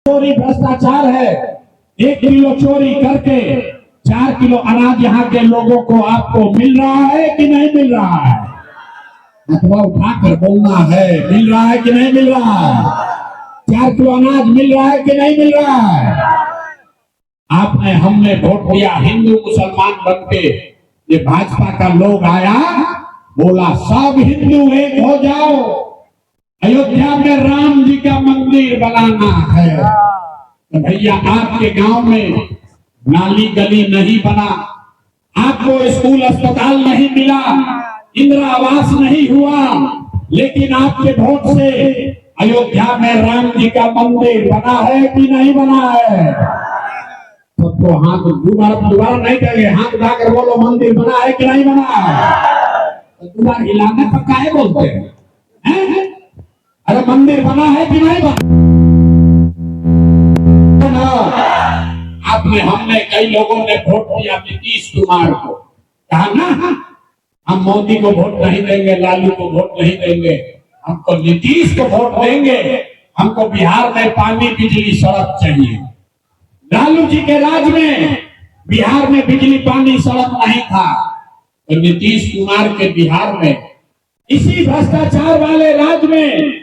चोरी भ्रष्टाचार है। 1 किलो चोरी करके 4 किलो अनाज यहाँ के लोगों को आपको मिल रहा है कि नहीं मिल रहा है? अथवा उठाकर बोलना है, मिल रहा है कि नहीं मिल रहा है? 4 किलो अनाज मिल रहा है कि नहीं मिल रहा है? आपने हमने वोट दिया हिंदू मुसलमान बनके, ये भाजपा का लोग आया बोला सब हिंदू एक हो जाओ, अयोध्या में राम जी का मंदिर बनाना है। तो भैया आपके गांव में नाली गली नहीं बना, आपको स्कूल अस्पताल नहीं मिला, इंदिरा आवास नहीं हुआ, लेकिन आपके वोट से अयोध्या में राम जी का मंदिर बना है कि नहीं बना है? सबको हाथ दोबारा नहीं करेंगे, हाथ उठाकर बोलो मंदिर बना है कि नहीं बना है? दोबारा हिलाने पर काहे बोलते हैं? अरे मंदिर बना है कि नहीं बना? आपने हमने कई लोगों ने वोट दिया नीतीश कुमार को, कहा ना हम मोदी को वोट नहीं देंगे, लालू को वोट नहीं देंगे, हमको नीतीश को वोट देंगे, हमको बिहार में पानी बिजली सड़क चाहिए। लालू जी के राज में बिहार में बिजली पानी सड़क नहीं था, तो नीतीश कुमार के बिहार में इसी भ्रष्टाचार वाले राज्य में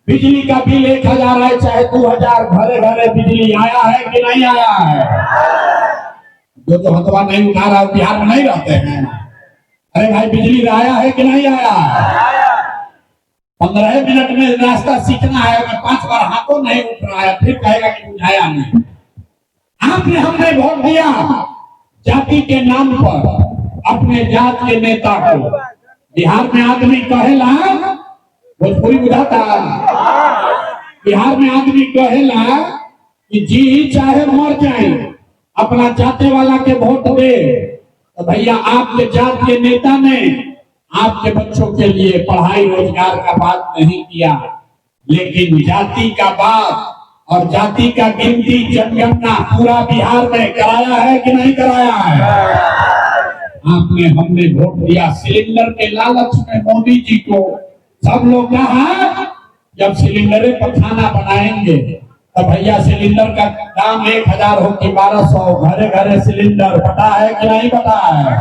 बिजली का बिल 1000 है चाहे 2000, घरे घरे बिजली आया है कि नहीं आया है? जो हथवा नहीं उठा रहा बिहार में नहीं रहते हैं। अरे भाई बिजली आया है कि नहीं आया? 15 मिनट में रास्ता सीखना है, 5 बार हाथों नहीं उठ रहा है, फिर कहेगा कि बुझाया नहीं। आपने हमने वोट दिया जाति के नाम पर अपने जात के नेता को। बिहार में आदमी कहेला, भोजपुरी बुझाता, बिहार में आदमी कहेला कि जी चाहे मर जाए अपना जाते वाला के वोट दे। तो भैया आपके जात के नेता ने आपके बच्चों के लिए पढ़ाई रोजगार का बात नहीं किया, लेकिन जाति का बात और जाति का गिनती जनगणना पूरा बिहार में कराया है कि नहीं कराया है? आपने हमने वोट दिया सिलेंडर के लालच में मोदी जी को। सब लोग कहा जब सिलेंडर पर खाना बनाएंगे तो भैया सिलेंडर का दाम 1000 हो कि 1200, घरे घरे सिलेंडर। पता है कि नहीं पता है?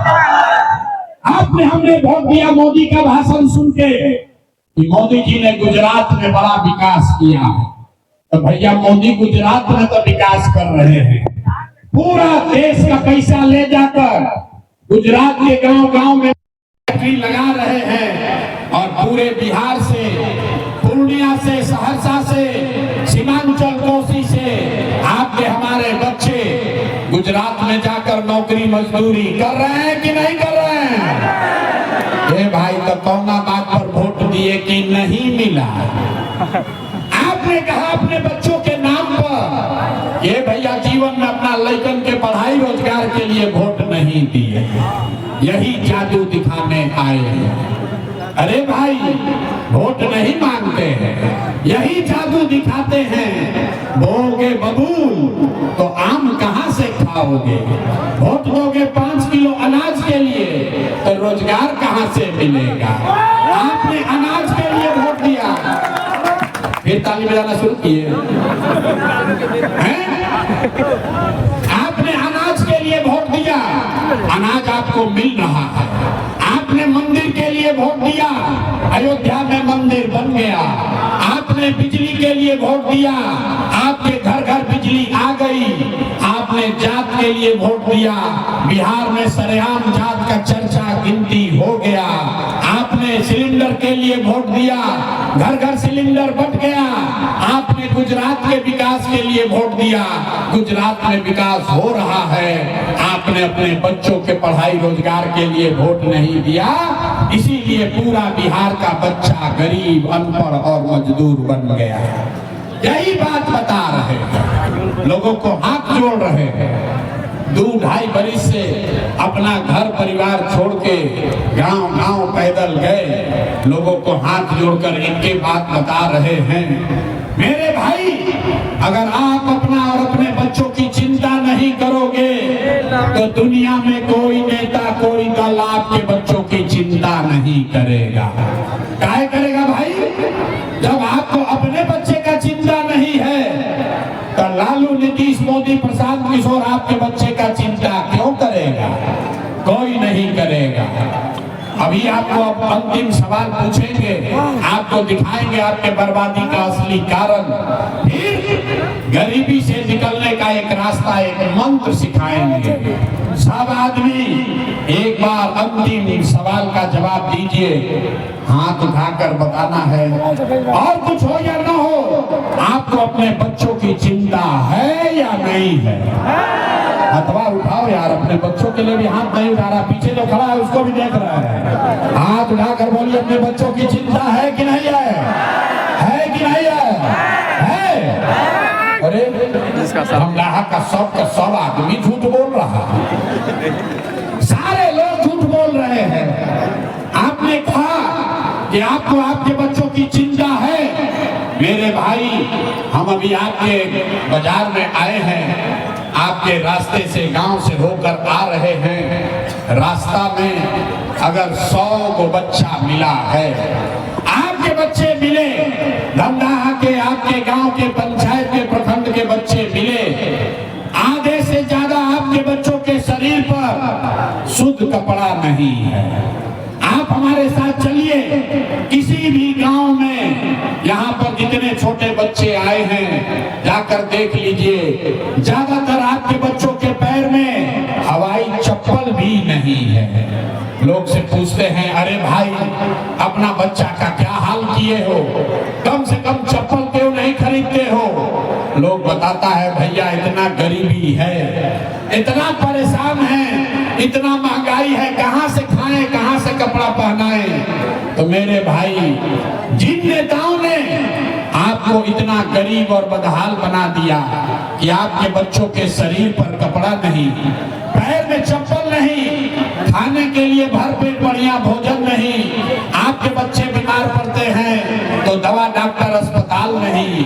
आपने हमने वोट दिया मोदी का भाषण सुन के कि मोदी जी ने गुजरात में बड़ा विकास किया। तो भैया मोदी गुजरात में तो विकास कर रहे हैं, पूरा देश का पैसा ले जाकर गुजरात के गांव गांव में फैक्ट्री लगा रहे हैं और पूरे बिहार से, पूर्णिया से, सहरसा से, सीमांचल कोसी से आपके हमारे बच्चे गुजरात में जाकर नौकरी मजदूरी कर रहे हैं कि नहीं कर रहे हैं? ये भाई तो कौना बात पर वोट दिए कि नहीं मिला? आपने कहा अपने बच्चों के नाम पर, ये भैया जीवन में अपना लड़कन के पढ़ाई रोजगार के लिए वोट नहीं दिए, यही जादू दिखाने आए हैं। अरे भाई वोट नहीं मांगते हैं, यही जादू दिखाते हैं। बोगे बबूल तो आम कहां से खाओगे? वोट दोगे 5 किलो अनाज के लिए तो रोजगार कहां से मिलेगा? आपने अनाज के लिए वोट दिया, फिर ताली बजाना शुरू किए हैं? आपने अनाज के लिए वोट दिया, अनाज आपको मिल रहा है। आपने मंदिर के लिए वोट दिया, अयोध्या में मंदिर बन गया। आपने बिजली के लिए वोट दिया, आपके घर घर बिजली आ गई। आपने जात के लिए वोट दिया, बिहार में सरेआम जात का चर्चा गिनती हो गया। आपने सिलेंडर के लिए वोट दिया, घर घर सिलेंडर बंट गया। आपने गुजरात के विकास के लिए वोट दिया, गुजरात में विकास हो रहा है। आपने अपने बच्चों के पढ़ाई रोजगार के लिए वोट नहीं दिया, इसीलिए पूरा बिहार का बच्चा गरीब, अनपढ़ और मजदूर बन गया। यही बात बता रहे हैं, लोगों को हाथ जोड़ रहे हैं। 2-2.5 बरिस से अपना घर परिवार छोड़ के गांव गांव पैदल गए, लोगों को हाथ जोड़कर इनके बात बता रहे हैं। मेरे भाई अगर आप अपना और अपने बच्चों की चिंता नहीं करोगे तो दुनिया में कोई नेता, कोई दल आपके बच्चों की चिंता नहीं करेगा। काहे करेगा भाई? जब आपको अपने बच्चे का चिंता नहीं है तो लालू, नीतीश, मोदी, प्रशांत किशोर आपके बच्चे का चिंता क्यों करेगा? कोई नहीं करेगा। अभी आपको अब अंतिम सवाल पूछेंगे, आपको दिखाएंगे आपके बर्बादी का असली कारण, फिर गरीबी से निकलने का एक रास्ता, एक मंत्र सिखाएंगे। सब आदमी एक बार अंतिम सवाल का जवाब दीजिए, हाथ उठाकर बताना है। और कुछ हो या ना हो, आपको अपने बच्चों की चिंता है या नहीं है? अथवा उठाओ यार, अपने बच्चों के लिए भी हाथ नहीं उठा रहा, पीछे जो खड़ा है उसको भी देख रहा है। हाथ उठाकर बोलिए, अपने बच्चों की चिंता है कि नहीं है? है कि नहीं है? अरे हमलाहा का सब आदमी झूठ बोल रहा है, सारे लोग झूठ बोल रहे हैं। आपने कहा कि आपको आपके बच्चों की चिंता है। मेरे भाई, हम अभी आपके बाजार में आए हैं, आपके रास्ते से, गांव से होकर आ रहे हैं। रास्ता में अगर 100 को बच्चा मिला है, आपके बच्चे मिले, धमदाहा के, आपके गांव के, पंचायत के, प्रखंड के बच्चे मिले, आधे से ज्यादा आपके बच्चों के शरीर पर शुद्ध कपड़ा नहीं है। आप हमारे साथ चलिए, किसी भी गांव में यहाँ पर जितने छोटे बच्चे आए हैं, जाकर देख लीजिए, ज्यादातर आपके बच्चों के पैर में हवाई चप्पल भी नहीं है। लोग से पूछते हैं, अरे भाई अपना बच्चा का क्या हाल किए हो, कम से कम चप्पल क्यों नहीं खरीदते हो? लोग बताता है, भैया इतना गरीबी है, इतना परेशान है, इतना महंगाई है, कहां से खाएं, कहां से कपड़ा पहनाएं। तो मेरे भाई, जिन नेताओं ने आपको इतना गरीब और बदहाल बना दिया कि आपके बच्चों के शरीर पर कपड़ा नहीं, पैर में चप्पल नहीं, खाने के लिए भरपेट बढ़िया भोजन नहीं, आपके बच्चे बीमार पड़ते हैं तो दवा डॉक्टर अस्पताल नहीं,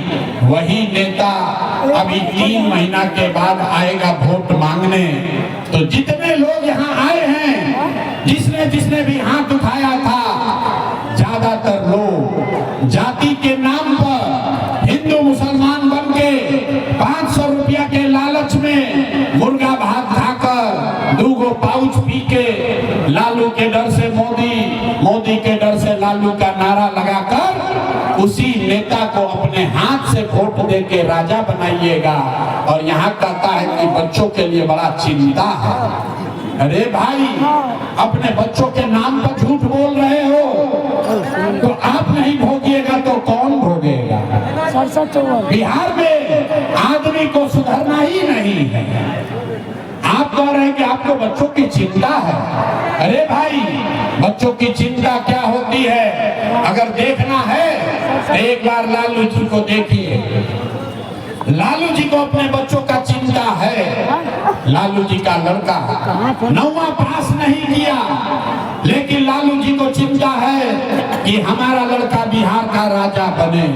वही नेता अभी 3 महीना के बाद आएगा वोट मांगने। तो जितने लोग यहाँ आए हैं, जिसने जिसने भी हाथ उठाया था, ज्यादातर लोग जाति के नाम पर हिंदू मुसलमान बन के 500 रुपया के लालच में मुर्गा भात खाकर, 2 पाउच पी के, लालू के डर से मोदी, मोदी के डर से लालू का नारा लगाकर उसी नेता को अपने हाथ से वोट दे के राजा बनाइएगा। और यहाँ कहता है कि बच्चों के लिए बड़ा चिंता है। अरे भाई, अपने बच्चों के नाम पर झूठ बोल रहे हो, तो आप नहीं भोगिएगा तो कौन भोगेगा? बिहार में आदमी को सुधरना ही नहीं है। आप कह रहे हैं कि आपको बच्चों की चिंता है। अरे भाई, बच्चों की चिंता क्या होती है? अगर देखना है तो एक बार लालू जी को देखिए। लालू जी को अपने बच्चों का चिंता है। लालू जी का लड़का 9वां पास नहीं किया, लेकिन लालू जी को चिंता है कि हमारा लड़का बिहार का राजा बने।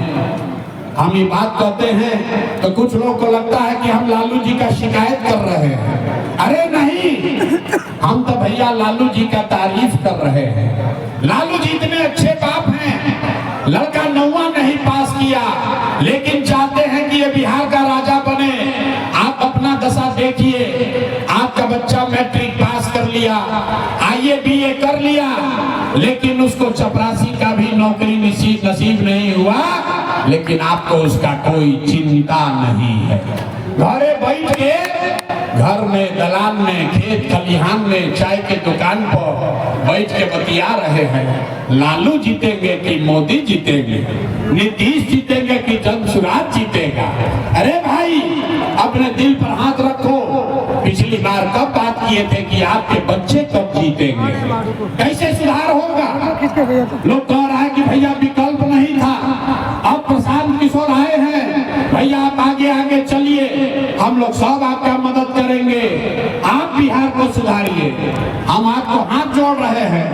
हम ये बात कहते हैं तो कुछ लोगों को लगता है कि हम लालू जी का शिकायत कर रहे हैं। अरे नहीं, हम तो भैया लालू जी का तारीफ कर रहे हैं। लालू जी इतने अच्छे बाप हैं, लड़का 9वां नहीं पास किया, लेकिन चाहते हैं कि ये बिहार का राजा बने। आप अपना दशा देखिए, आपका बच्चा मैट्रिक पास कर लिया, IAS BA कर लिया, लेकिन उसको चपरासी का भी नौकरी नसीब नहीं हुआ, लेकिन आपको उसका कोई चिंता नहीं है। घरे बैठ के, घर में, दलान में, खेत खलिहान में, चाय के दुकान पर बैठ के बतिया रहे हैं, लालू जीतेंगे कि मोदी जीतेंगे, नीतीश जीतेंगे कि जनसुराज जीतेगा। अरे भाई, अपने दिल पर हाथ रखो। पिछली बार कब बात किए थे कि आपके बच्चे कब जीतेंगे, कैसे सुधार होगा? लोग कह रहा है कि भैया विकल्प नहीं था, अब प्रशांत किशोर आए हैं, भैया आप आगे आगे चलिए, हम लोग सब आपका मदद करेंगे, आप बिहार को सुधारिए। हम आपको हाथ जोड़ रहे हैं,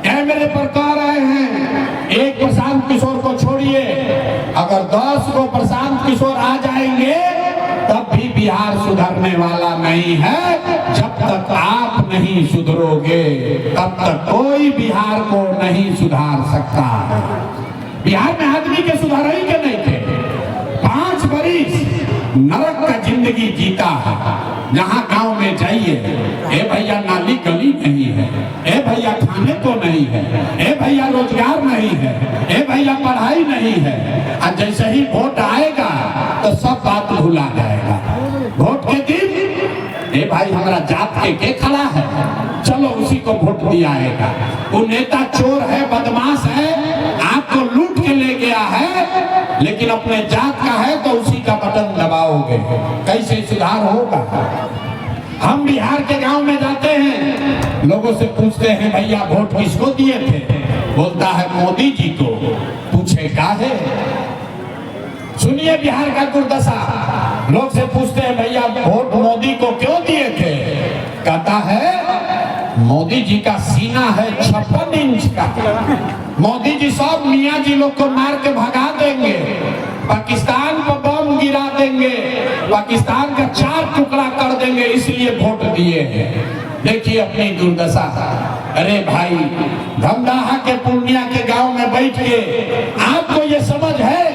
कैमरे पर कह रहे हैं, एक प्रशांत किशोर को छोड़िए, अगर 10 को प्रशांत किशोर आ जाएंगे तब भी बिहार सुधरने वाला नहीं है। जब तक आप नहीं सुधरोगे तब तक कोई बिहार को नहीं सुधार सकता है। बिहार में आदमी के सुधार ही के नहीं थे। 5 बरिस नरक का जिंदगी जीता है। जहाँ गांव में जाइए, ए भैया नाली गली नहीं है, ए भैया खाने को नहीं है, ए भैया रोजगार नहीं है, ए भैया पढ़ाई नहीं है। और जैसे ही वोट आएगा तो सब बात भुला जाएगा। वोट के दिन ए भाई हमारा जात के खड़ा है, चलो उसी को वोट दिया आएगा। वो नेता चोर है, बदमाश है, आपको लूट के ले गया है, लेकिन अपने जात का है तो उसी का बटन दबाओगे। कैसे सुधार होगा? हम बिहार के गांव में जाते हैं, लोगों से पूछते हैं भैया वोट किसको दिए थे? बोलता है मोदी जी को। पूछे क्या है? सुनिए बिहार का दुर्दशा। लोग से पूछते हैं भैया वोट मोदी को क्यों दिए थे? कहता है मोदी जी का सीना है 56 इंच का। मोदी जी सब मियाँ जी लोग को मार के भगा देंगे, पाकिस्तान पर बम गिरा देंगे, पाकिस्तान का 4 टुकड़ा कर देंगे, इसलिए वोट दिए हैं। देखिए अपनी दुर्दशा। अरे भाई धमदाहा के पूर्णिया के गांव में बैठ के आपको ये समझ है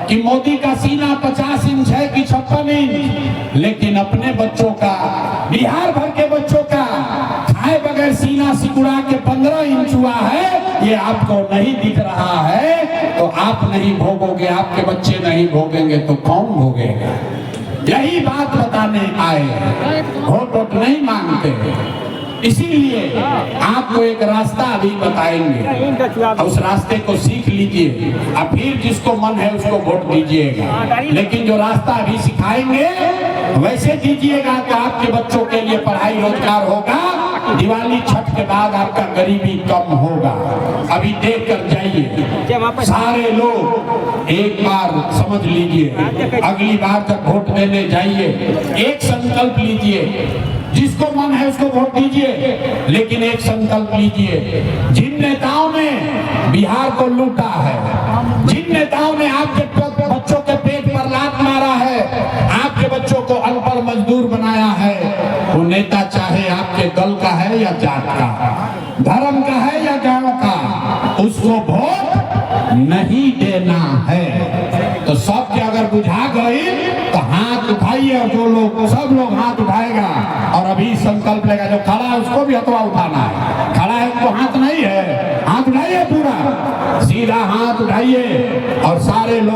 कि मोदी का सीना 50 इंच है कि 56 इंच, लेकिन अपने बच्चों का, बिहार भर के बच्चों का खाए बगैर सीना सिकुड़ा के 15 इंच हुआ है, ये आपको नहीं दिख रहा है। तो आप नहीं भोगोगे, आपके बच्चे नहीं भोगेंगे तो कौन भोगेगा? यही बात बताने आए, वोट नहीं मांगते। इसीलिए आपको एक रास्ता अभी बताएंगे, उस रास्ते को सीख लीजिए, अब फिर जिसको मन है उसको वोट दीजिएगा। लेकिन जो रास्ता अभी सिखाएंगे वैसे दीजिएगा तो आपके बच्चों के लिए पढ़ाई रोजगार होगा, दिवाली छठ के बाद आपका गरीबी कम होगा। अभी देख कर जाइए। सारे लोग एक बार समझ लीजिए, अगली बार जब वोट देने जाइए एक संकल्प लीजिए, जिसको मन है उसको वोट दीजिए, लेकिन एक संकल्प लीजिए, जिन नेताओं ने बिहार को लूटा है, जिन नेताओं ने आपके बच्चों के पेट पर लात मारा है, आपके बच्चों को अनपढ़ मजदूर बनाया है, वो नेता चाहे आपके दल का है या जात का, धर्म का है या गांव का, उसको वोट नहीं देना है। तो सबके अगर बुझा गई तो हाथ उठाइए, और जो लोग, सब लोग हाथ उठाएगा और अभी संकल्प लेगा। जो खड़ा है उसको भी हथवा उठाना है, खड़ा है उसको हाथ नहीं है, हाथ उठाइए, पूरा सीधा हाथ उठाइए और सारे लोग